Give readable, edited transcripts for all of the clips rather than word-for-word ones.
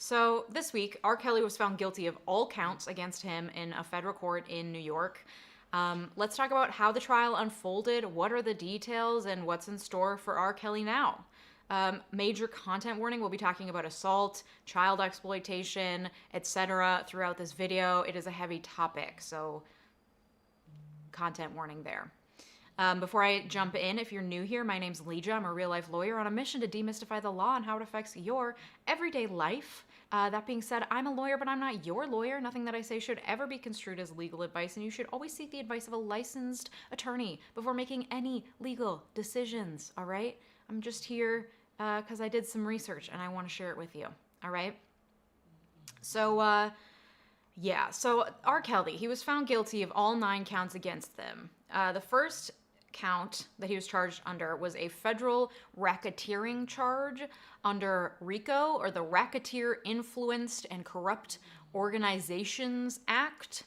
So this week, R. Kelly was found guilty of all counts against him in a federal court in New York. Let's talk about how the trial unfolded, what are the details, and what's in store for R. Kelly now. Major content warning, we'll be talking about assault, child exploitation, etc. throughout this video. It is a heavy topic, so content warning there. Before I jump in, if you're new here, my name's Aaliyah. I'm a real-life lawyer on a mission to demystify the law and how it affects your everyday life. That being said, I'm a lawyer, but I'm not your lawyer. Nothing that I say should ever be construed as legal advice, and you should always seek the advice of a licensed attorney before making any legal decisions, all right? I'm just here because I did some research, and I want to share it with you, all right? So, so R. Kelly, he was found guilty of all 9 counts against them. The first count that he was charged under was a federal racketeering charge under RICO, or the Racketeer Influenced and Corrupt Organizations Act.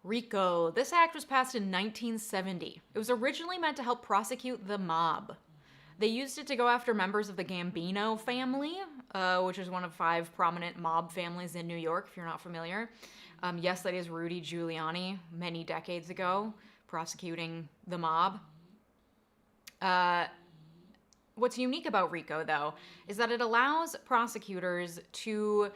RICO. This act was passed in 1970. It was originally meant to help prosecute the mob. They used it to go after members of the Gambino family, which is one of 5 prominent mob families in New York, if you're not familiar. Yes, that is Rudy Giuliani, many decades ago, prosecuting the mob. What's unique about RICO, though, is that it allows prosecutors to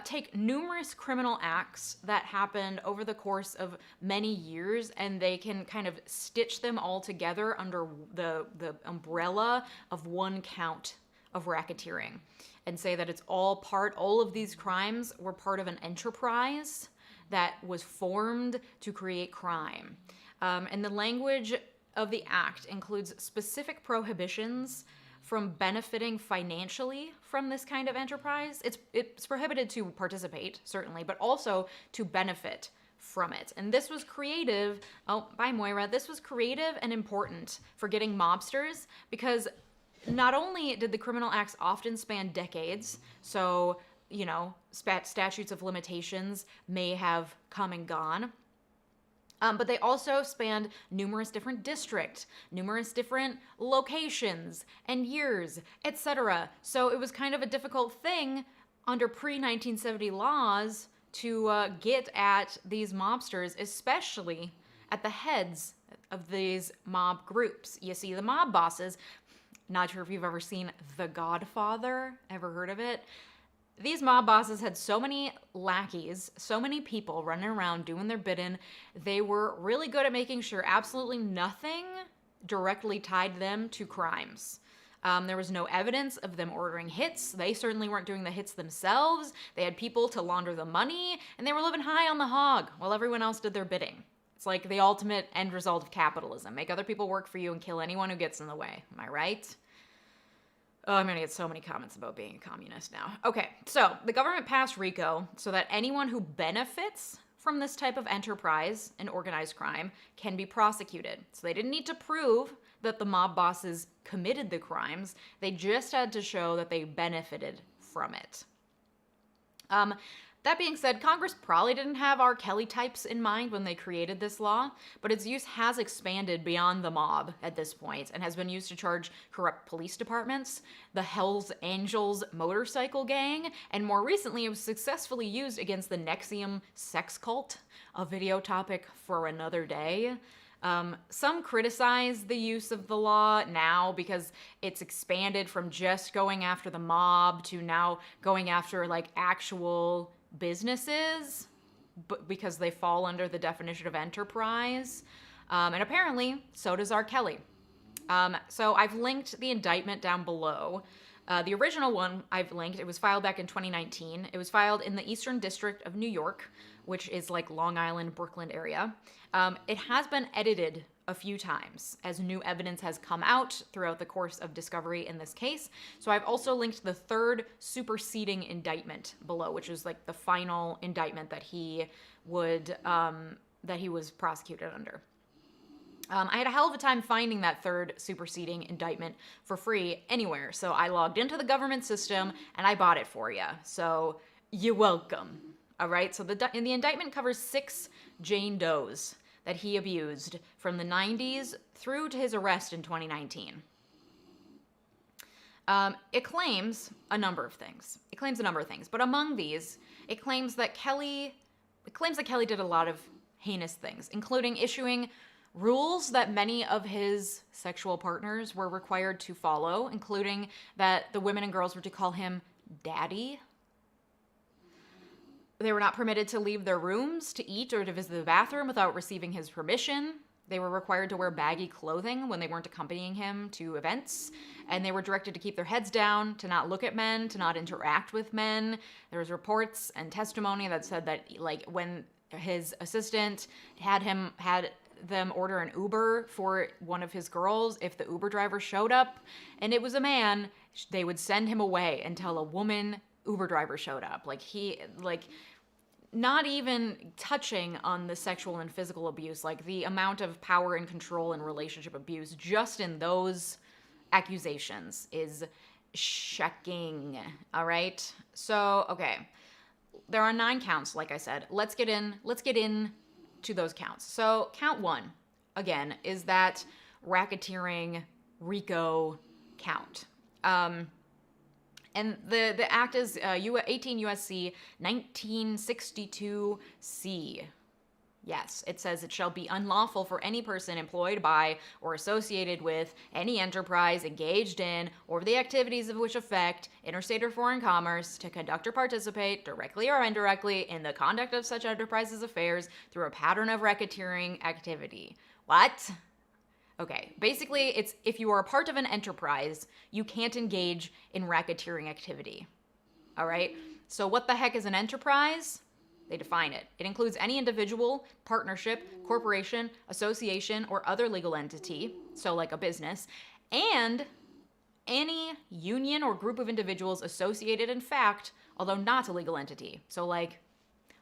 take numerous criminal acts that happened over the course of many years, and they can kind of stitch them all together under the umbrella of one count of racketeering, and say that it's all of these crimes were part of an enterprise that was formed to create crime. And the language of the act includes specific prohibitions from benefiting financially from this kind of enterprise. It's prohibited to participate, certainly, but also to benefit from it. And this was creative. Oh, bye, Moira. This was creative and important for getting mobsters, because not only did the criminal acts often span decades, so, you know, statutes of limitations may have come and gone, but they also spanned numerous different districts, numerous different locations and years, etc. So it was kind of a difficult thing under pre-1970 laws to get at these mobsters, especially at the heads of these mob groups. You see, the mob bosses, not sure if you've ever seen The Godfather, ever heard of it? These mob bosses had so many lackeys, so many people running around doing their bidding. They were really good at making sure absolutely nothing directly tied them to crimes. There was no evidence of them ordering hits. They certainly weren't doing the hits themselves. They had people to launder the money, and they were living high on the hog while everyone else did their bidding. It's like the ultimate end result of capitalism. Make other people work for you and kill anyone who gets in the way. Am I right? Oh, I'm gonna get so many comments about being a communist now. Okay, so the government passed RICO so that anyone who benefits from this type of enterprise and organized crime can be prosecuted. So they didn't need to prove that the mob bosses committed the crimes. They just had to show that they benefited from it. That being said, Congress probably didn't have R. Kelly types in mind when they created this law, but its use has expanded beyond the mob at this point and has been used to charge corrupt police departments, the Hells Angels motorcycle gang, and more recently it was successfully used against the Nexium sex cult, a video topic for another day. Some criticize the use of the law now because it's expanded from just going after the mob to now going after like actual businesses, but because they fall under the definition of enterprise. And apparently, so does R. Kelly. So I've linked the indictment down below. The original one I've linked, it was filed back in 2019. It was filed in the Eastern District of New York, which is like Long Island, Brooklyn area. It has been edited a few times as new evidence has come out throughout the course of discovery in this case. So I've also linked the 3rd superseding indictment below, which is like the final indictment that he would that he was prosecuted under. I had a hell of a time finding that 3rd superseding indictment for free anywhere. So I logged into the government system and I bought it for you. So you're welcome. All right. So the indictment covers 6 Jane Does that he abused from the 90s through to his arrest in 2019. It claims a number of things. But among these, it claims that Kelly did a lot of heinous things, including issuing rules that many of his sexual partners were required to follow, including that the women and girls were to call him daddy. They were not permitted to leave their rooms, to eat, or to visit the bathroom without receiving his permission. They were required to wear baggy clothing when they weren't accompanying him to events. And they were directed to keep their heads down, to not look at men, to not interact with men. There was reports and testimony that said that, like, when his assistant had them order an Uber for one of his girls, if the Uber driver showed up and it was a man, they would send him away until a woman Uber driver showed up. Not even touching on the sexual and physical abuse, like the amount of power and control and relationship abuse just in those accusations is shocking. All right. So, okay. There are 9 counts, like I said. Let's get in to those counts. So, count 1, again, is that racketeering RICO count. And the act is 18 U.S.C. 1962C. Yes, it says it shall be unlawful for any person employed by or associated with any enterprise engaged in or the activities of which affect interstate or foreign commerce to conduct or participate directly or indirectly in the conduct of such enterprise's affairs through a pattern of racketeering activity. What? Okay, basically, it's if you are a part of an enterprise, you can't engage in racketeering activity. All right? So what the heck is an enterprise? They define it. It includes any individual, partnership, corporation, association, or other legal entity, so like a business, and any union or group of individuals associated in fact, although not a legal entity. So like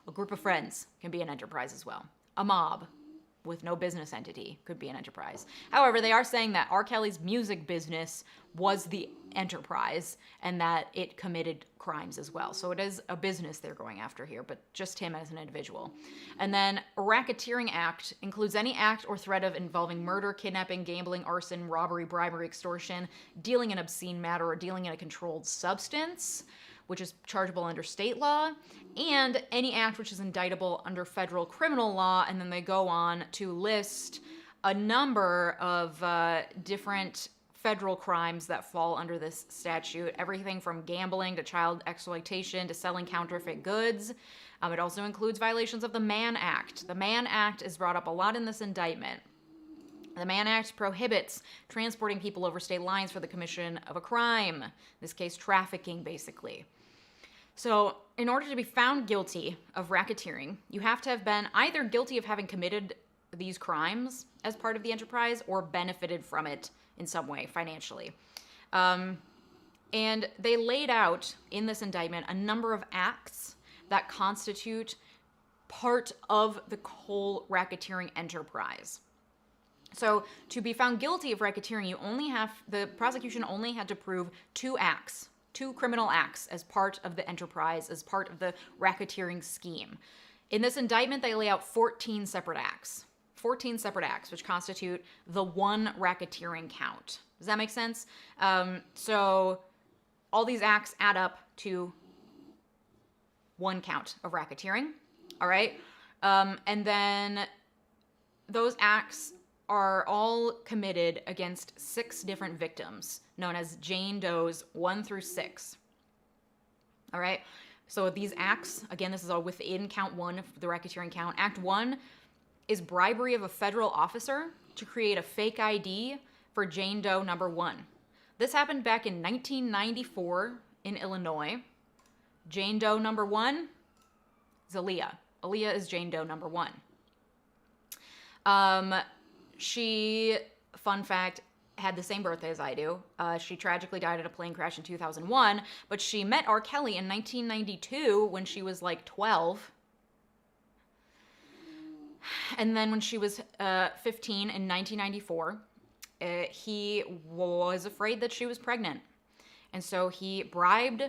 a group of friends can be an enterprise as well. A mob with no business entity could be an enterprise. However, they are saying that R. Kelly's music business was the enterprise and that it committed crimes as well. So it is a business they're going after here, but just him as an individual. And then a racketeering act includes any act or threat of involving murder, kidnapping, gambling, arson, robbery, bribery, extortion, dealing in obscene matter, or dealing in a controlled substance, which is chargeable under state law, and any act which is indictable under federal criminal law. And then they go on to list a number of different federal crimes that fall under this statute, everything from gambling to child exploitation to selling counterfeit goods. It also includes violations of the Mann Act. The Mann Act is brought up a lot in this indictment. The Mann Act prohibits transporting people over state lines for the commission of a crime, in this case trafficking, basically. So in order to be found guilty of racketeering, you have to have been either guilty of having committed these crimes as part of the enterprise or benefited from it in some way financially. And they laid out in this indictment a number of acts that constitute part of the whole racketeering enterprise. So to be found guilty of racketeering, the prosecution only had to prove 2 criminal acts as part of the enterprise, as part of the racketeering scheme. In this indictment, they lay out 14 separate acts, which constitute the one racketeering count. Does that make sense? So all these acts add up to one count of racketeering, all right? And then those acts are all committed against 6 different victims, known as Jane Does 1 through 6. All right? So these acts, again, this is all within count 1 of the racketeering count. Act 1 is bribery of a federal officer to create a fake ID for Jane Doe number 1. This happened back in 1994 in Illinois. Jane Doe number 1 is Aaliyah. Aaliyah is Jane Doe number 1. She, fun fact, had the same birthday as I do. She tragically died in a plane crash in 2001, but she met R. Kelly in 1992 when she was like 12. And then when she was 15 in 1994, he was afraid that she was pregnant. And so he bribed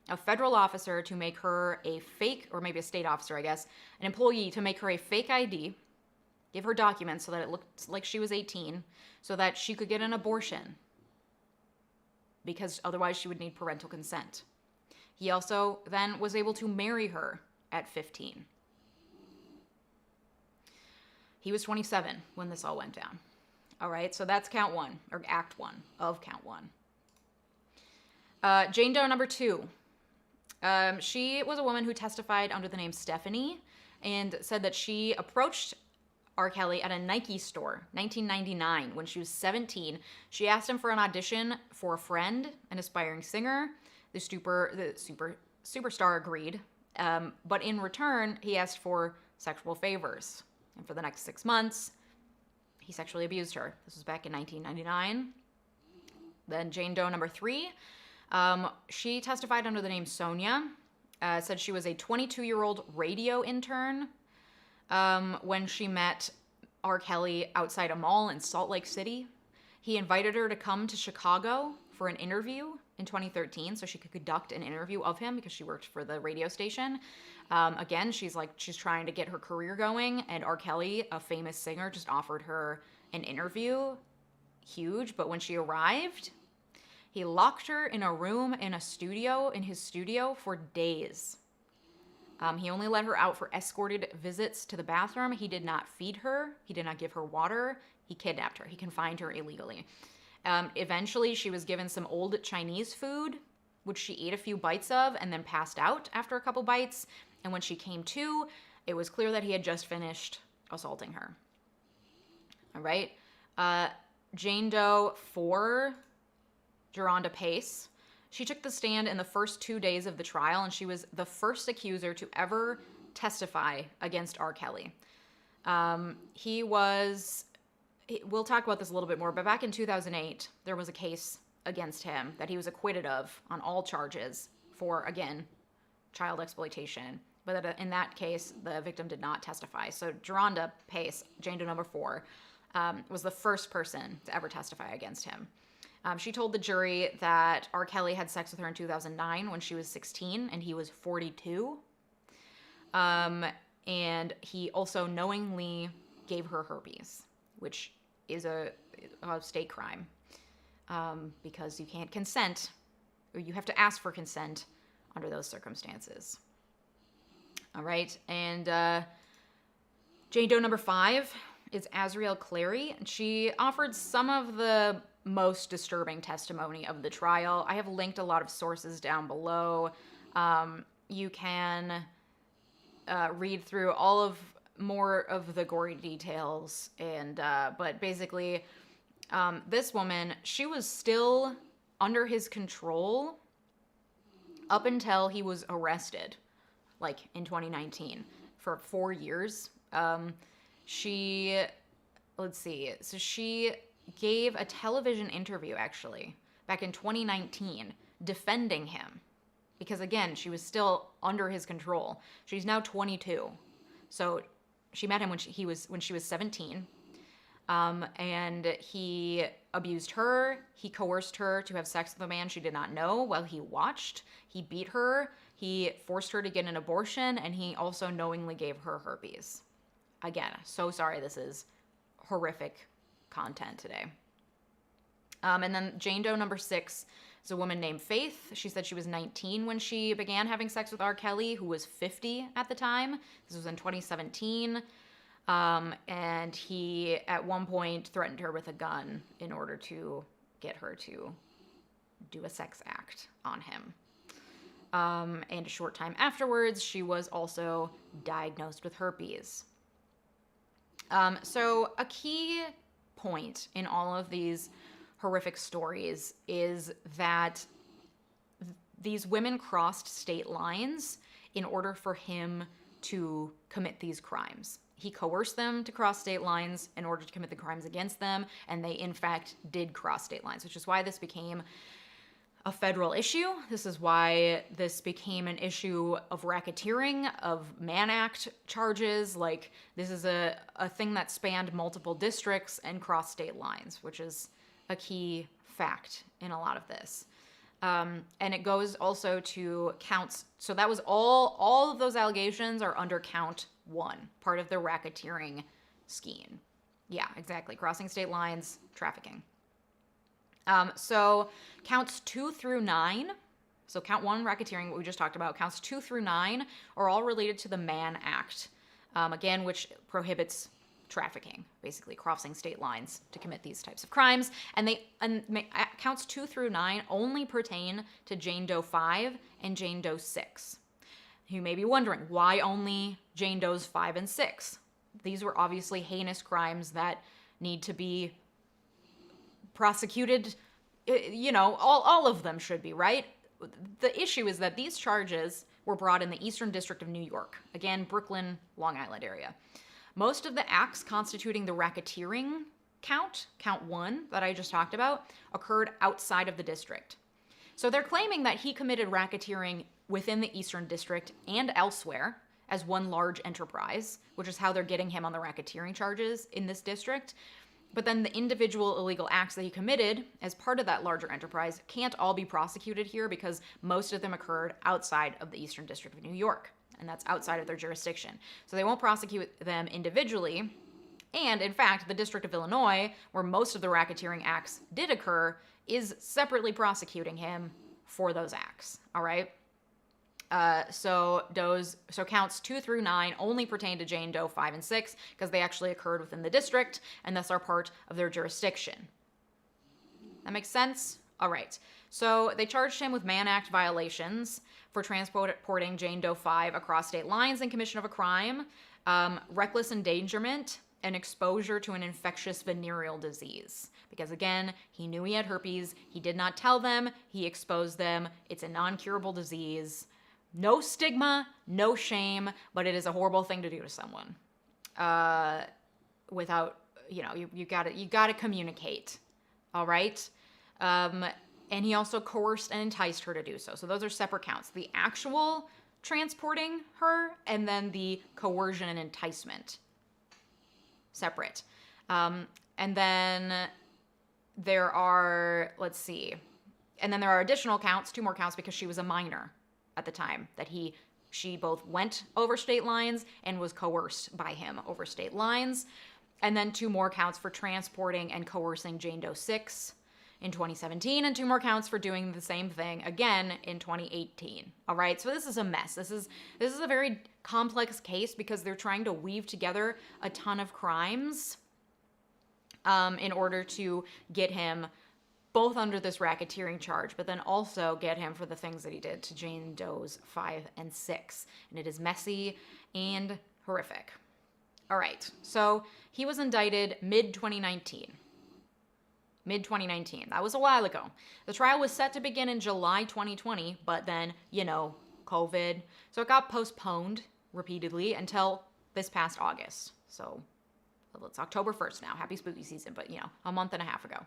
a federal officer to make her a fake, or maybe a state officer, I guess, an employee to make her a fake ID, give her documents so that it looked like she was 18, so that she could get an abortion. because otherwise she would need parental consent. He also then was able to marry her at 15. He was 27 when this all went down. All right, so that's count one, or act one of count one. Jane Doe number 2. She was a woman who testified under the name Stephanie and said that she approached R. Kelly at a Nike store, 1999, when she was 17. She asked him for an audition for a friend, an aspiring singer. The superstar agreed, but in return, he asked for sexual favors. And for the next 6 months, he sexually abused her. This was back in 1999. Then Jane Doe number 3. She testified under the name Sonia, said she was a 22-year-old radio intern when she met R. Kelly outside a mall in Salt Lake City. He invited her to come to Chicago for an interview in 2013 so she could conduct an interview of him because she worked for the radio station. Again, she's trying to get her career going, and R. Kelly, a famous singer, just offered her an interview. Huge, but when she arrived, he locked her in a room in his studio for days. He only let her out for escorted visits to the bathroom. He did not feed her. He did not give her water. He kidnapped her. He confined her illegally. Eventually, she was given some old Chinese food, which she ate a few bites of and then passed out after a couple bites. And when she came to, it was clear that he had just finished assaulting her. All right. Jane Doe 4, Jerhonda Pace. She took the stand in the first 2 days of the trial, and she was the first accuser to ever testify against R. Kelly. We'll talk about this a little bit more, but back in 2008, there was a case against him that he was acquitted of on all charges for, again, child exploitation. But in that case, the victim did not testify. So Jerhonda Pace, Jane Doe number 4, was the first person to ever testify against him. She told the jury that R. Kelly had sex with her in 2009 when she was 16 and he was 42. And he also knowingly gave her herpes, which is a state crime because you can't consent, or you have to ask for consent under those circumstances. All right, and Jane Doe number 5 is Azriel Clary, and she offered some of the most disturbing testimony of the trial. I have linked a lot of sources down below. You can read through more of the gory details, and but basically, this woman, she was still under his control up until he was arrested, like in 2019, for 4 years. She gave a television interview, actually, back in 2019, defending him. Because, again, she was still under his control. She's now 22. So she met him when she was 17. And he abused her. He coerced her to have sex with a man she did not know while he watched. He beat her. He forced her to get an abortion. And he also knowingly gave her herpes. Again, so sorry, this is horrific content today. And then Jane Doe number 6 is a woman named Faith. She said she was 19 when she began having sex with R. Kelly, who was 50 at the time. This was in 2017. And he, at one point, threatened her with a gun in order to get her to do a sex act on him. And a short time afterwards, she was also diagnosed with herpes. So a key point in all of these horrific stories is that these women crossed state lines in order for him to commit these crimes. He coerced them to cross state lines in order to commit the crimes against them, and they, in fact, did cross state lines, which is why this became a federal issue. This is why this became an issue of racketeering, of Mann Act charges. Like, this is a thing that spanned multiple districts and crossed state lines, which is a key fact in a lot of this. And it goes also to counts. So that was all of those allegations are under count 1, part of the racketeering scheme. Yeah, exactly. Crossing state lines, trafficking. So counts 2 through 9, so count 1, racketeering, what we just talked about, counts 2 through 9 are all related to the Mann Act, again, which prohibits trafficking, basically crossing state lines to commit these types of crimes. And counts 2 through 9 only pertain to Jane Doe 5 and Jane Doe 6. You may be wondering, why only Jane Does 5 and 6? These were obviously heinous crimes that need to be prosecuted. All of them should be, right? The issue is that these charges were brought in the Eastern District of New York. Again, Brooklyn, Long Island area. Most of the acts constituting the racketeering count 1 that I just talked about, occurred outside of the district. So they're claiming that he committed racketeering within the Eastern District and elsewhere as one large enterprise, which is how they're getting him on the racketeering charges in this district. But then the individual illegal acts that he committed as part of that larger enterprise can't all be prosecuted here because most of them occurred outside of the Eastern District of New York, and that's outside of their jurisdiction. So they won't prosecute them individually. And in fact, the District of Illinois, where most of the racketeering acts did occur, is separately prosecuting him for those acts. All right. So counts 2 through 9 only pertain to Jane Doe 5 and 6 because they actually occurred within the district and thus are part of their jurisdiction. That makes sense? All right. So they charged him with Mann Act violations for transporting Jane Doe 5 across state lines in commission of a crime, reckless endangerment, and exposure to an infectious venereal disease. Because again, he knew he had herpes. He did not tell them. He exposed them. It's a non-curable disease. No stigma, no shame, but it is a horrible thing to do to someone. Without, you gotta communicate. All right? And he also coerced and enticed her to do so. So those are separate counts. The actual transporting her and then the coercion and enticement. Separate. And then there are, and then there are additional counts, 2 more counts because she was a minor at the time that she both went over state lines and was coerced by him over state lines. And then 2 more counts for transporting and coercing Jane Doe 6 in 2017 and 2 more counts for doing the same thing again in 2018. All right. So this is a mess. This is a very complex case because they're trying to weave together a ton of crimes in order to get him both under this racketeering charge, but then also get him for the things that he did to Jane Doe's 5 and 6. And it is messy and horrific. All right. So he was indicted mid-2019. That was a while ago. The trial was set to begin in July 2020, but then, COVID. So it got postponed repeatedly until this past August. So it's October 1st now. Happy spooky season, but, a month and a half ago.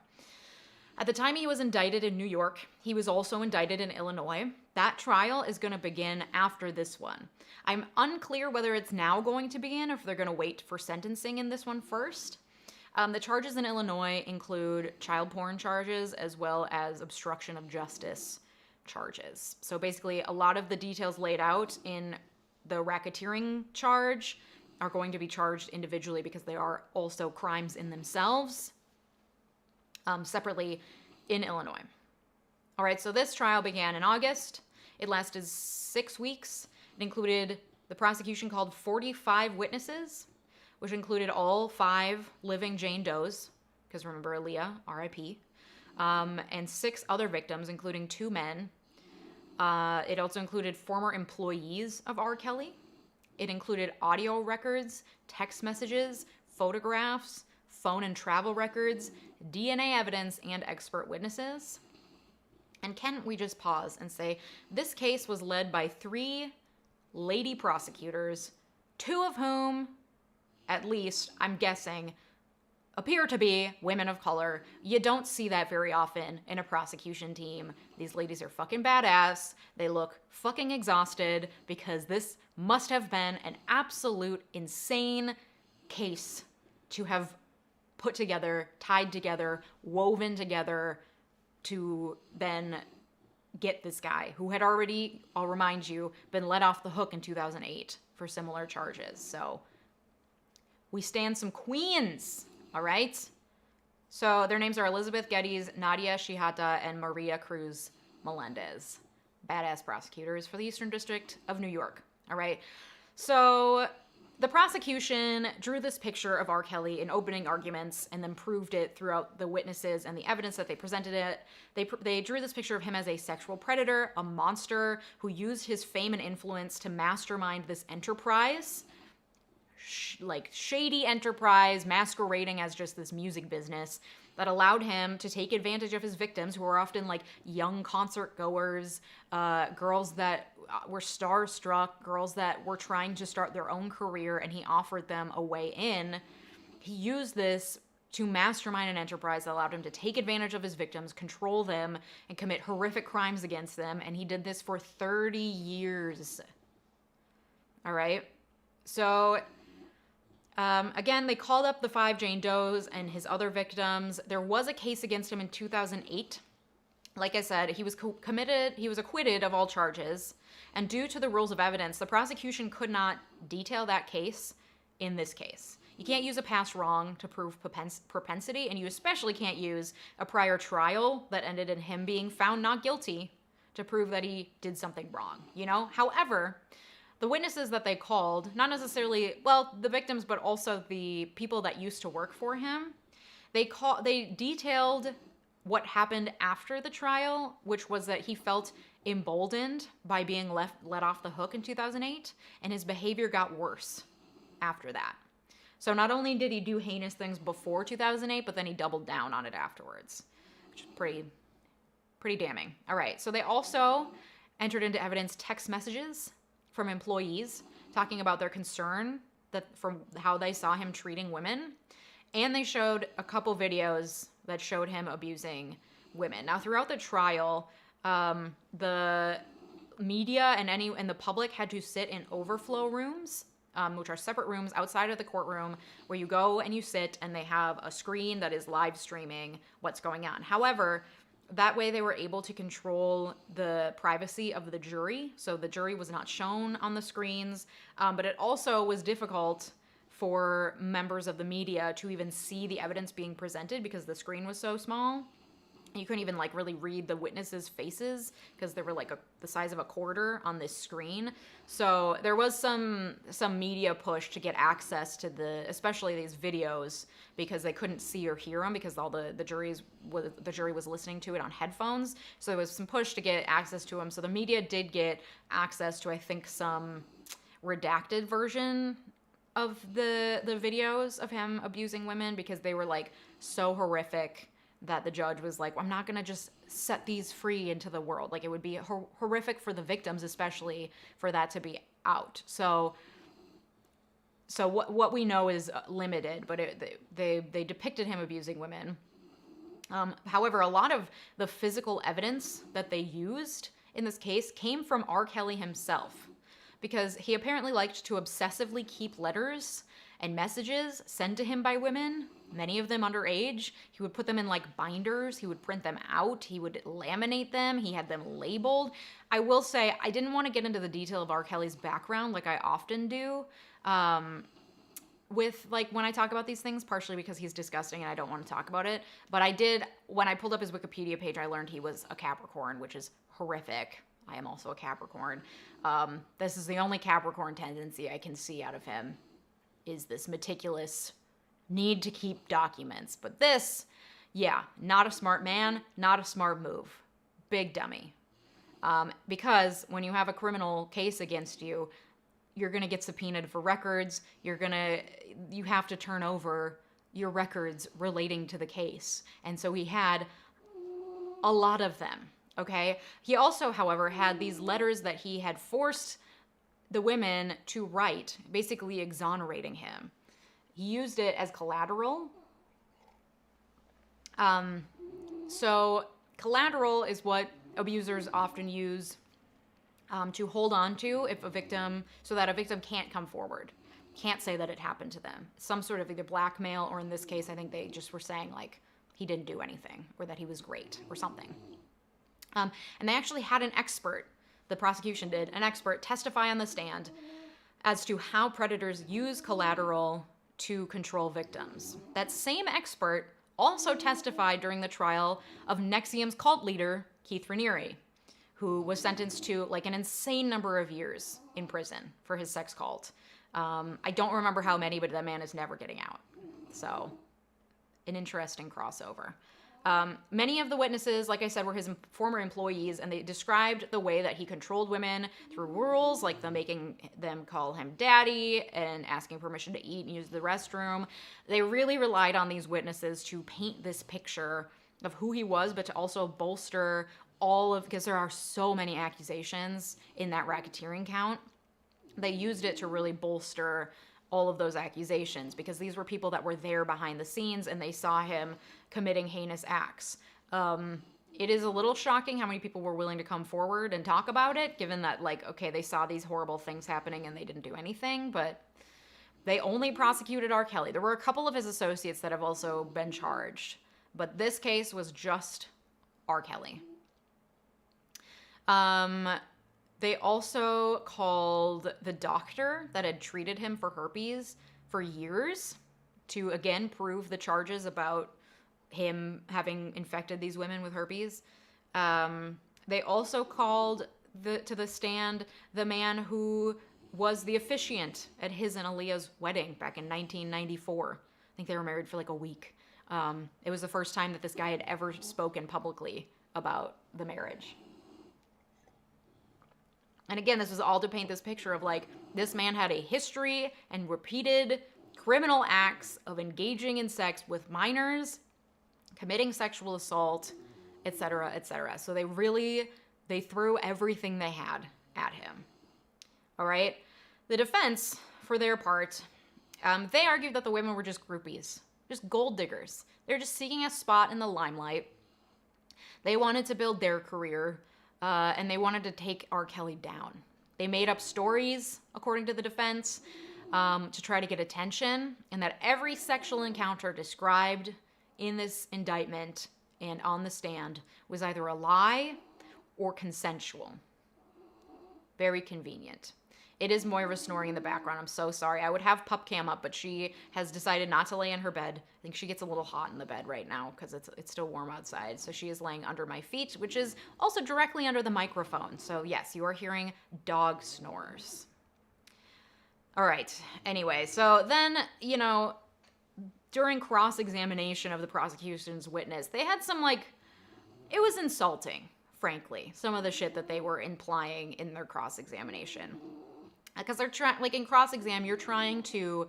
At the time he was indicted in New York, he was also indicted in Illinois. That trial is going to begin after this one. I'm unclear whether it's now going to begin or if they're going to wait for sentencing in this one first. The charges in Illinois include child porn charges as well as obstruction of justice charges. So basically, a lot of the details laid out in the racketeering charge are going to be charged individually because they are also crimes in themselves. Separately in Illinois. All right, so this trial began in August. It lasted 6 weeks. It included, the prosecution called 45 witnesses, which included all 5 living Jane Does, because remember Aaliyah, R.I.P., and 6 other victims, including 2 men. It also included former employees of R. Kelly. It included audio records, text messages, photographs, phone and travel records, DNA evidence, and expert witnesses. And can we just pause and say, this case was led by 3 lady prosecutors, 2 of whom, at least, I'm guessing, appear to be women of color. You don't see that very often in a prosecution team. These ladies are fucking badass. They look fucking exhausted because this must have been an absolute insane case to have put together, tied together, woven together to then get this guy who had already, I'll remind you, been let off the hook in 2008 for similar charges. So we stand some queens, all right? So their names are Elizabeth Geddes, Nadia Shihata, and Maria Cruz Melendez. Badass prosecutors for the Eastern District of New York. All right. So the prosecution drew this picture of R. Kelly in opening arguments and then proved it throughout the witnesses and the evidence that they presented it. They drew this picture of him as a sexual predator, a monster who used his fame and influence to mastermind this enterprise, like shady enterprise masquerading as just this music business that allowed him to take advantage of his victims, who were often like young concert goers, girls that were starstruck, girls that were trying to start their own career, and he offered them a way in. He used this to mastermind an enterprise that allowed him to take advantage of his victims, control them, and commit horrific crimes against them, and he did this for 30 years. All right? So again, they called up the 5 Jane Does and his other victims. There was a case against him in 2008. Like I said, he was acquitted of all charges. And due to the rules of evidence, the prosecution could not detail that case in this case. You can't use a past wrong to prove propensity, and you especially can't use a prior trial that ended in him being found not guilty to prove that he did something wrong, you know? However, the witnesses that they called, not necessarily, well, the victims, but also the people that used to work for him, they detailed what happened after the trial, which was that he felt emboldened by being let off the hook in 2008, and his behavior got worse after that. So not only did he do heinous things before 2008, but then he doubled down on it afterwards, which is pretty damning. All right, so they also entered into evidence text messages from employees talking about their concern that from how they saw him treating women. And they showed a couple videos that showed him abusing women. Now, throughout the trial, the media and the public had to sit in overflow rooms, which are separate rooms outside of the courtroom where you go and you sit, and they have a screen that is live streaming what's going on. However, that way they were able to control the privacy of the jury. So the jury was not shown on the screens, but it also was difficult for members of the media to even see the evidence being presented because the screen was so small. You couldn't even like really read the witnesses' faces because they were like the size of a quarter on this screen. So there was some media push to get access to especially these videos, because they couldn't see or hear them because all the jury was listening to it on headphones. So there was some push to get access to them. So the media did get access to, I think, some redacted version of the videos of him abusing women, because they were like so horrific that the judge was like, I'm not going to just set these free into the world. Like, it would be horrific for the victims, especially, for that to be out. So what we know is limited, but they depicted him abusing women. However, a lot of the physical evidence that they used in this case came from R. Kelly himself, because he apparently liked to obsessively keep letters and messages sent to him by women, many of them underage. He would put them in like binders. He would print them out. He would laminate them. He had them labeled. I will say, I didn't want to get into the detail of R. Kelly's background like I often do with like when I talk about these things, partially because he's disgusting and I don't want to talk about it. But I did, when I pulled up his Wikipedia page, I learned he was a Capricorn, which is horrific. I am also a Capricorn. This is the only Capricorn tendency I can see out of him, is this meticulous need to keep documents. But this, yeah, not a smart man, not a smart move. Big dummy. Because when you have a criminal case against you, you're going to get subpoenaed for records. You have to turn over your records relating to the case. And so he had a lot of them. Okay. He also, however, had these letters that he had forced the women to write, basically exonerating him. He used it as collateral. So collateral is what abusers often use to hold on to if a victim, so that a victim can't come forward, can't say that it happened to them. Some sort of either blackmail, or in this case, I think they just were saying like he didn't do anything, or that he was great or something. And they actually had an expert, the prosecution did, an expert testify on the stand as to how predators use collateral to control victims. That same expert also testified during the trial of NXIVM's cult leader, Keith Raniere, who was sentenced to like an insane number of years in prison for his sex cult. I don't remember how many, but that man is never getting out. So, an interesting crossover. Many of the witnesses, like I said, were his former employees, and they described the way that he controlled women through rules, like them making them call him daddy and asking permission to eat and use the restroom. They really relied on these witnesses to paint this picture of who he was, but to also bolster because there are so many accusations in that racketeering count. They used it to really bolster all of those accusations because these were people that were there behind the scenes and they saw him committing heinous acts. It is a little shocking how many people were willing to come forward and talk about it, given that, like, okay, they saw these horrible things happening and they didn't do anything, but they only prosecuted R. Kelly. There were a couple of his associates that have also been charged, but this case was just R. Kelly. They also called the doctor that had treated him for herpes for years to, again, prove the charges about him having infected these women with herpes. They also called to the stand the man who was the officiant at his and Aaliyah's wedding back in 1994. I think they were married for like a week. It was the first time that this guy had ever spoken publicly about the marriage. And again, this was all to paint this picture of like, this man had a history and repeated criminal acts of engaging in sex with minors, committing sexual assault, etc., etc. So they threw everything they had at him. All right. The defense, for their part, they argued that the women were just groupies, just gold diggers. They're just seeking a spot in the limelight. They wanted to build their career. And they wanted to take R. Kelly down. They made up stories, according to the defense, to try to get attention, and that every sexual encounter described in this indictment and on the stand was either a lie or consensual. Very convenient. It is Moira snoring in the background. I'm so sorry. I would have Pup Cam up, but she has decided not to lay in her bed. I think she gets a little hot in the bed right now because it's still warm outside. So she is laying under my feet, which is also directly under the microphone. So yes, you are hearing dog snores. All right. Anyway, so then, during cross-examination of the prosecution's witness, they had some, it was insulting, frankly, some of the shit that they were implying in their cross-examination. Because they're in cross-exam, you're trying to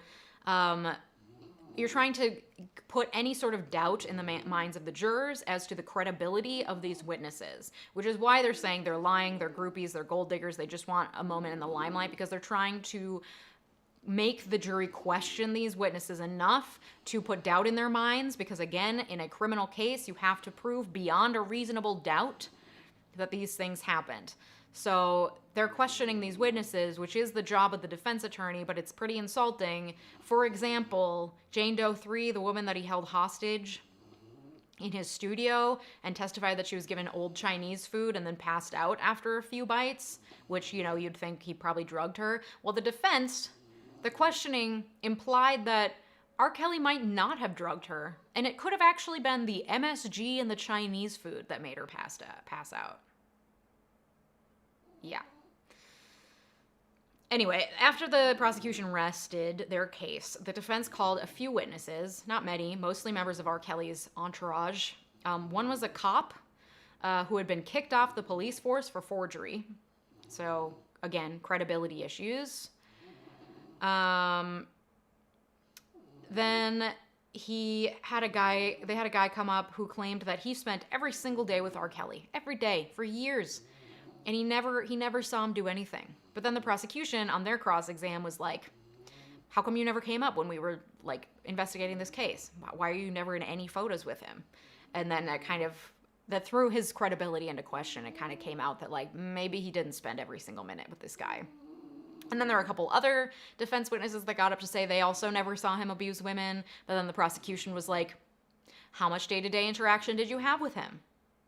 put any sort of doubt in the minds of the jurors as to the credibility of these witnesses, which is why they're saying they're lying, they're groupies, they're gold diggers, they just want a moment in the limelight, because they're trying to make the jury question these witnesses enough to put doubt in their minds, because again, in a criminal case, you have to prove beyond a reasonable doubt that these things happened. So they're questioning these witnesses, which is the job of the defense attorney, but it's pretty insulting. For example, Jane Doe 3, the woman that he held hostage in his studio and testified that she was given old Chinese food and then passed out after a few bites, which, you'd think he probably drugged her. Well, the defense, the questioning implied that R. Kelly might not have drugged her, and it could have actually been the MSG and the Chinese food that made her pass out. Yeah. Anyway, after the prosecution rested their case, the defense called a few witnesses, not many, mostly members of R. Kelly's entourage. One was a cop who had been kicked off the police force for forgery. So, again, credibility issues. Then they had a guy come up who claimed that he spent every single day with R. Kelly, every day, for years. And he never saw him do anything. But then the prosecution on their cross-exam was like, how come you never came up when we were investigating this case? Why are you never in any photos with him? And then that threw his credibility into question. It kind of came out that maybe he didn't spend every single minute with this guy. And then there were a couple other defense witnesses that got up to say they also never saw him abuse women. But then the prosecution was like, how much day-to-day interaction did you have with him?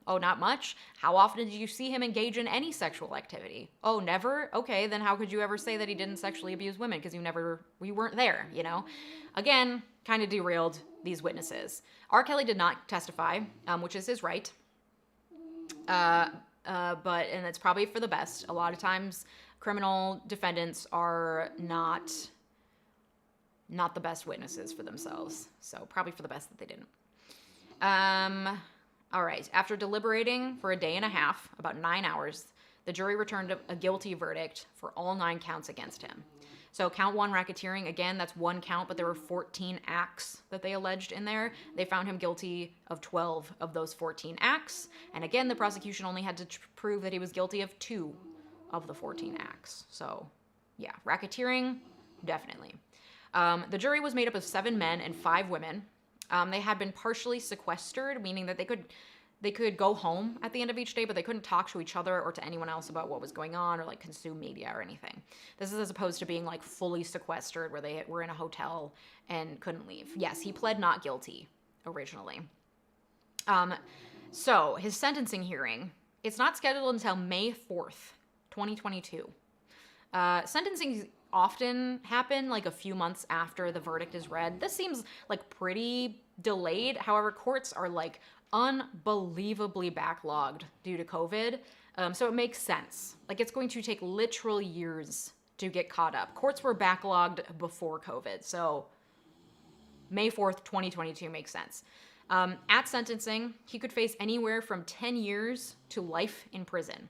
Oh, not much. How often did you see him engage in any sexual activity? Oh, never? Okay, then how could you ever say that he didn't sexually abuse women? Because we weren't there, you know? Again, kind of derailed these witnesses. R. Kelly did not testify, which is his right. And it's probably for the best. A lot of times, criminal defendants are not the best witnesses for themselves. So probably for the best that they didn't. All right. After deliberating for a day and a half, about 9 hours, the jury returned a guilty verdict for all 9 counts against him. So count 1, racketeering, again, that's 1 count, but there were 14 acts that they alleged in there. They found him guilty of 12 of those 14 acts. And again, the prosecution only had to prove that he was guilty of 2 of the 14 acts. So yeah, racketeering, definitely. The jury was made up of 7 men and 5 women. They had been partially sequestered, meaning that they could go home at the end of each day, but they couldn't talk to each other or to anyone else about what was going on or like consume media or anything. This is as opposed to being like fully sequestered where they were in a hotel and couldn't leave. Yes, he pled not guilty originally. So his sentencing hearing, it's not scheduled until May 4th, 2022. Sentencing often happen like a few months after the verdict is read. This seems like pretty delayed. However, courts are like unbelievably backlogged due to COVID. So it makes sense. Like it's going to take literal years to get caught up. Courts were backlogged before COVID. So May 4th, 2022 makes sense. At sentencing, he could face anywhere from 10 years to life in prison.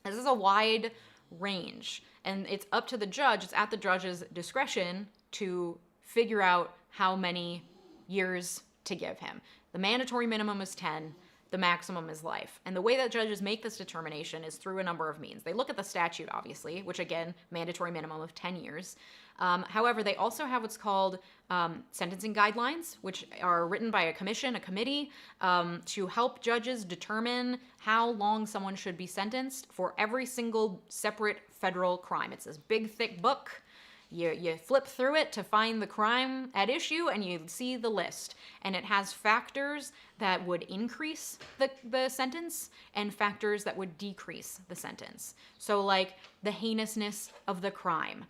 This is a wide range, and it's up to the judge. It's at the judge's discretion to figure out how many years to give him. The mandatory minimum is 10. The maximum is life. And the way that judges make this determination is through a number of means. They look at the statute, obviously, which again, mandatory minimum of 10 years. However, they also have what's called sentencing guidelines, which are written by a committee, to help judges determine how long someone should be sentenced for every single separate federal crime. It's this big, thick book. You flip through it to find the crime at issue, and you see the list. And it has factors that would increase the sentence and factors that would decrease the sentence. So like the heinousness of the crime,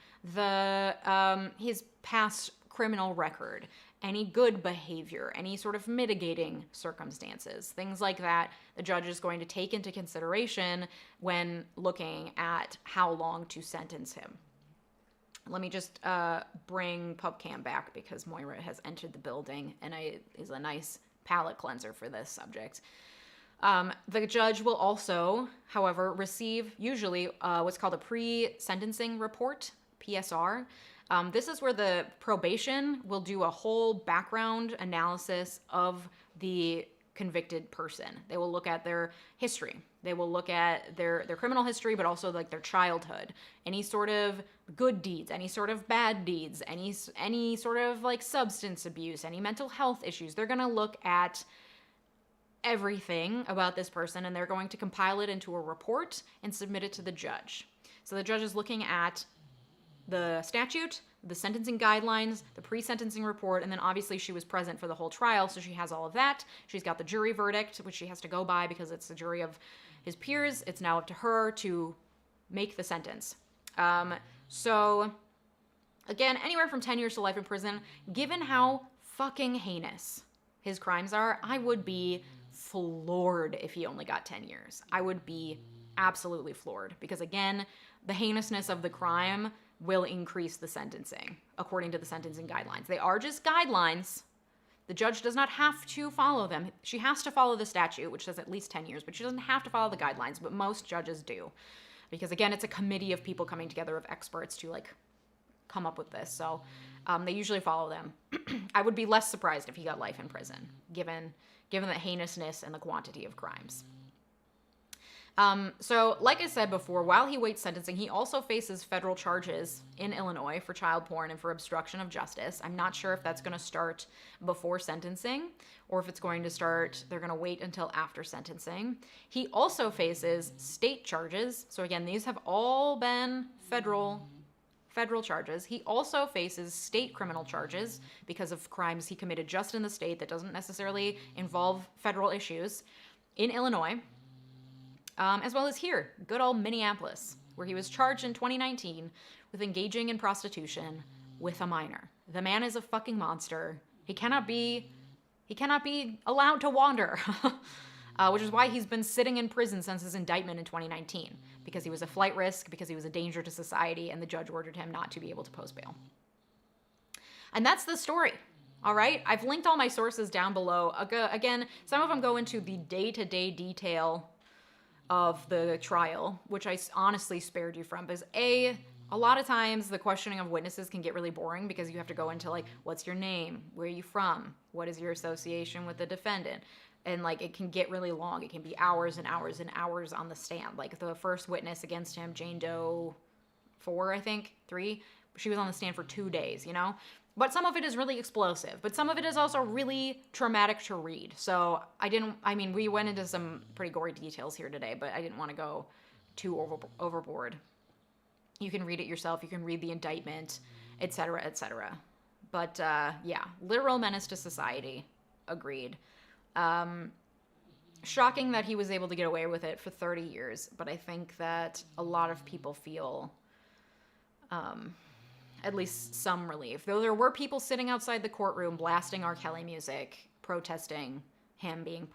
his past criminal record, any good behavior, any sort of mitigating circumstances, things like that, the judge is going to take into consideration when looking at how long to sentence him. Let me just bring PubCam back because Moira has entered the building and is a nice palate cleanser for this subject. The judge will also, however, receive usually what's called a pre-sentencing report, PSR. This is where the probation will do a whole background analysis of the convicted person. They will look at their history. They will look at their criminal history, but also like their childhood, any sort of good deeds, any sort of bad deeds, any sort of like substance abuse, any mental health issues. They're going to look at everything about this person, and they're going to compile it into a report and submit it to the judge. So the judge is looking at the statute, the sentencing guidelines, the pre-sentencing report, and then obviously she was present for the whole trial, so she has all of that. She's got the jury verdict, which she has to go by because it's the jury of his peers. It's now up to her to make the sentence. So, again, anywhere from 10 years to life in prison. Given how fucking heinous his crimes are, I would be floored if he only got 10 years. I would be absolutely floored because, again, the heinousness of the crime will increase the sentencing according to the sentencing guidelines. They are just guidelines. The judge does not have to follow them. She has to follow the statute, which says at least 10 years, but she doesn't have to follow the guidelines, but most judges do. Because again, it's a committee of people coming together of experts to like come up with this. So they usually follow them. I would be less surprised if he got life in prison, given the heinousness and the quantity of crimes. So, like I said before, while he waits sentencing, he also faces federal charges in Illinois for child porn and for obstruction of justice. I'm not sure if that's going to start before sentencing or if it's going to start, they're going to wait until after sentencing. He also faces state charges. So again, these have all been federal charges. He also faces state criminal charges because of crimes he committed just in the state that doesn't necessarily involve federal issues. in Illinois, as well as here, good old Minneapolis, where he was charged in 2019 with engaging in prostitution with a minor. The man is a fucking monster. He cannot be allowed to wander, which is why he's been sitting in prison since his indictment in 2019, because he was a flight risk, because he was a danger to society, and the judge ordered him not to be able to post bail. And that's the story. All right, I've linked all my sources down below. Again, some of them go into the day-to-day detail of the trial, which I honestly spared you from, because a lot of times the questioning of witnesses can get really boring because you have to go into like, what's your name? Where are you from? What is your association with the defendant? And like, it can get really long. It can be hours and hours and hours on the stand. Like the first witness against him, Jane Doe 4, I think, 3, she was on the stand for 2 days, you know? But some of it is really explosive, but some of it is also really traumatic to read. So we went into some pretty gory details here today, but I didn't want to go too overboard. You can read it yourself. You can read the indictment, etc., etc. But yeah, literal menace to society. Agreed. Shocking that he was able to get away with it for 30 years, but I think that a lot of people feel at least some relief. Though there were people sitting outside the courtroom blasting R. Kelly music, protesting him being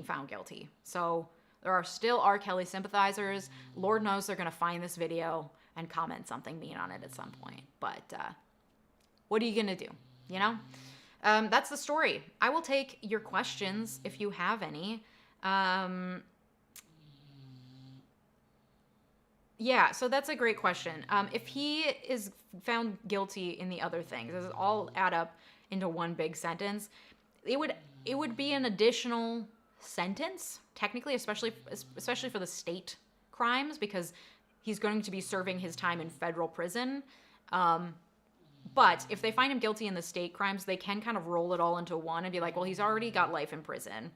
found guilty. So there are still R. Kelly sympathizers. Lord knows they're going to find this video and comment something mean on it at some point. But what are you going to do? You know? That's the story. I will take your questions if you have any. Yeah, so that's a great question. If he is found guilty in the other things, does it all add up into one big sentence? It would be an additional sentence, technically, especially for the state crimes, because he's going to be serving his time in federal prison. But if they find him guilty in the state crimes, they can kind of roll it all into one and be like, well, he's already got life in prison.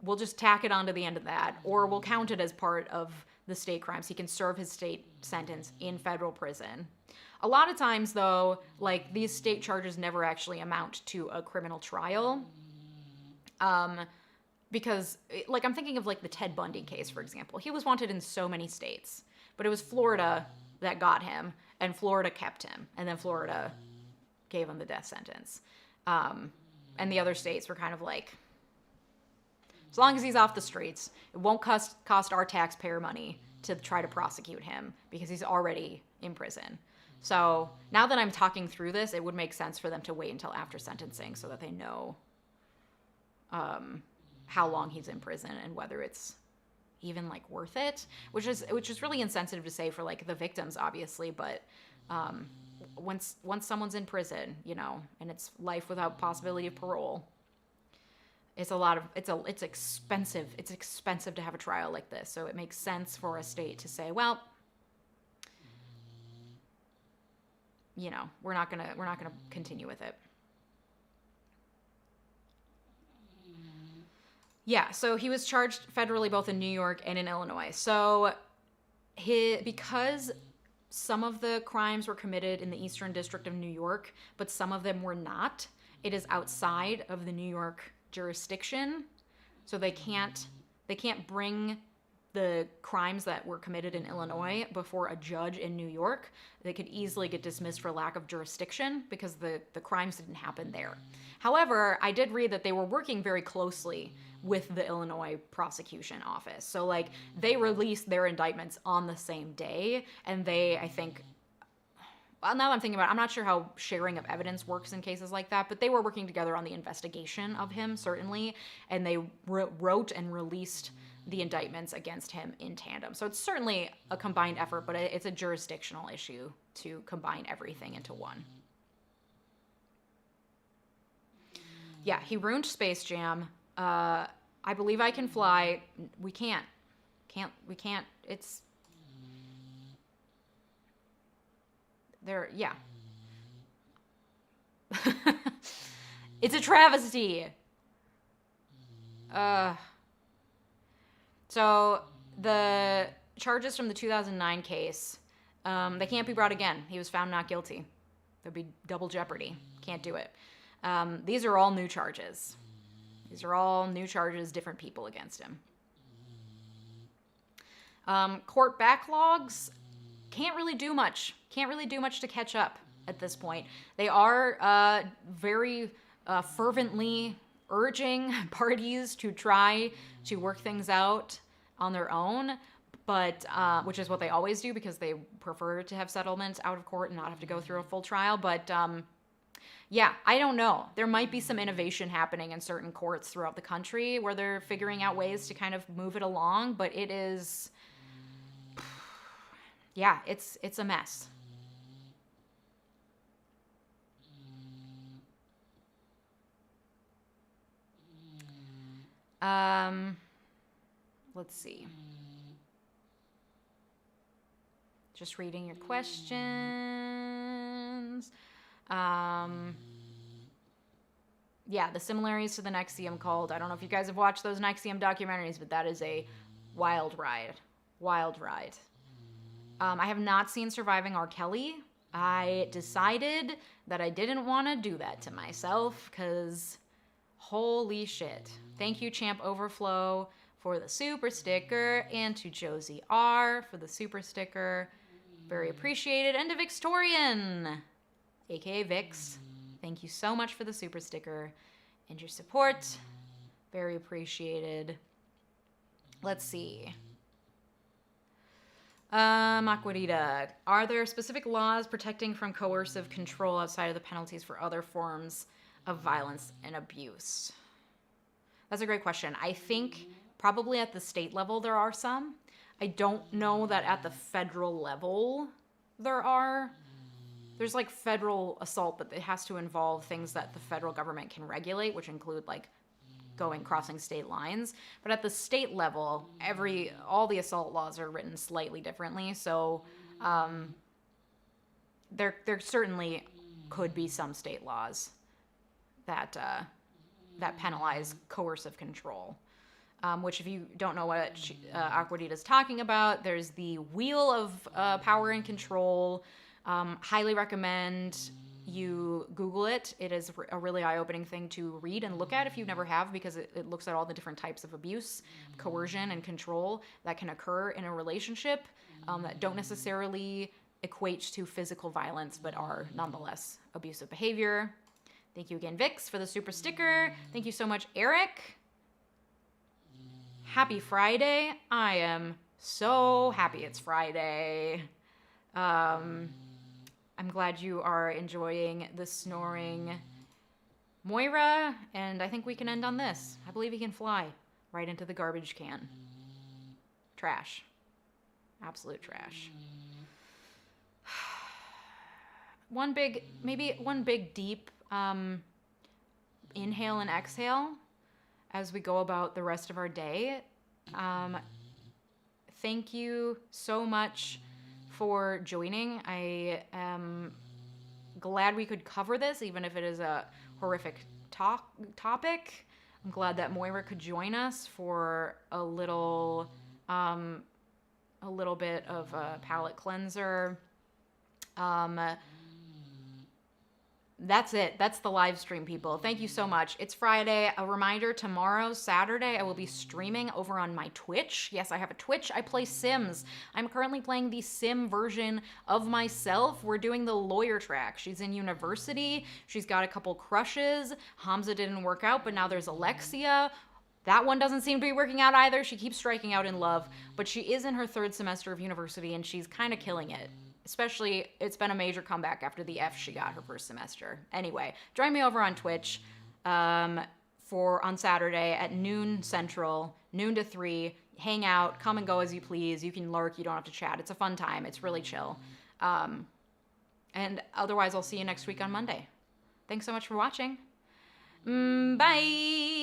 We'll just tack it on to the end of that, or we'll count it as part of the state crimes. He can serve his state sentence in federal prison. A lot of times, though, like, these state charges never actually amount to a criminal trial. Because, like, I'm thinking of, like, the Ted Bundy case, for example. He was wanted in so many states, but it was Florida that got him, and Florida kept him, and then Florida gave him the death sentence. And the other states were kind of like, as long as he's off the streets, it won't cost our taxpayer money to try to prosecute him because he's already in prison. So now that I'm talking through this, it would make sense for them to wait until after sentencing so that they know how long he's in prison and whether it's even like worth it, which is really insensitive to say for like the victims, obviously, but once someone's in prison, you know, and it's life without possibility of parole, it's expensive. It's expensive to have a trial like this. So it makes sense for a state to say, well, you know, we're not gonna continue with it. Yeah, so he was charged federally both in New York and in Illinois. So because some of the crimes were committed in the Eastern District of New York, but some of them were not, it is outside of the New York jurisdiction. So they can't bring the crimes that were committed in Illinois before a judge in New York. They could easily get dismissed for lack of jurisdiction because the crimes didn't happen there. However, I did read that they were working very closely with the Illinois prosecution office. So like they released their indictments on the same day, and they, I think, well, now that I'm thinking about it, I'm not sure how sharing of evidence works in cases like that, but they were working together on the investigation of him, certainly, and they wrote and released the indictments against him in tandem. So it's certainly a combined effort, but it's a jurisdictional issue to combine everything into one. Yeah, he ruined Space Jam. I Believe I Can Fly. We can't. It's there. Yeah. It's a travesty. So the charges from the 2009 case, they can't be brought again. He was found not guilty. There'd be double jeopardy. Can't do it. These are all new charges. These are all new charges, different people against him. Court backlogs can't really do much. Can't really do much to catch up at this point. They are very fervently urging parties to try to work things out on their own, but which is what they always do because they prefer to have settlements out of court and not have to go through a full trial. But yeah, I don't know. There might be some innovation happening in certain courts throughout the country where they're figuring out ways to kind of move it along, but it is, yeah, it's a mess. Let's see. Just reading your questions. Yeah, the similarities to the NXIVM cult. I don't know if you guys have watched those NXIVM documentaries, but that is a wild ride. Wild ride. I have not seen Surviving R. Kelly. I decided that I didn't want to do that to myself because holy shit. Thank you, Champ Overflow, for the super sticker, and to Josie R for the super sticker. Very appreciated. And to Victorian, aka Vix. Thank you so much for the super sticker and your support. Very appreciated. Let's see. Aquarita, are there specific laws protecting from coercive control outside of the penalties for other forms of violence and abuse? That's a great question. I think probably at the state level there are some. I don't know that at the federal level there are. There's like federal assault, but it has to involve things that the federal government can regulate, which include like crossing state lines. But at the state level, all the assault laws are written slightly differently. So there certainly could be some state laws that penalize coercive control. Which, if you don't know what Aquadita is talking about, there's the Wheel of Power and Control. Highly recommend you Google it. It is a really eye-opening thing to read and look at if you never have, because it looks at all the different types of abuse, coercion, and control that can occur in a relationship that don't necessarily equate to physical violence, but are nonetheless abusive behavior. Thank you again, Vix, for the super sticker. Thank you so much, Eric. Happy Friday. I am so happy it's Friday. I'm glad you are enjoying the snoring Moira, and I think we can end on this. I believe he can fly right into the garbage can. Trash. Absolute trash. Maybe one big deep inhale and exhale as we go about the rest of our day. Thank you so much for joining. I am glad we could cover this, even if it is a horrific topic. I'm glad that Moira could join us for a little bit of a palate cleanser. That's it. That's the live stream, people. Thank you so much. It's Friday. A reminder, tomorrow, Saturday, I will be streaming over on my Twitch. Yes, I have a Twitch. I play Sims. I'm currently playing the Sim version of myself. We're doing the lawyer track. She's in university. She's got a couple crushes. Hamza didn't work out, but now there's Alexia. That one doesn't seem to be working out either. She keeps striking out in love, but she is in her 3rd semester of university, and she's kind of killing it. Especially, it's been a major comeback after the F she got her 1st semester. Anyway, join me over on Twitch on Saturday at noon Central, noon to 3. Hang out, come and go as you please. You can lurk, you don't have to chat. It's a fun time. It's really chill. And otherwise, I'll see you next week on Monday. Thanks so much for watching. Bye!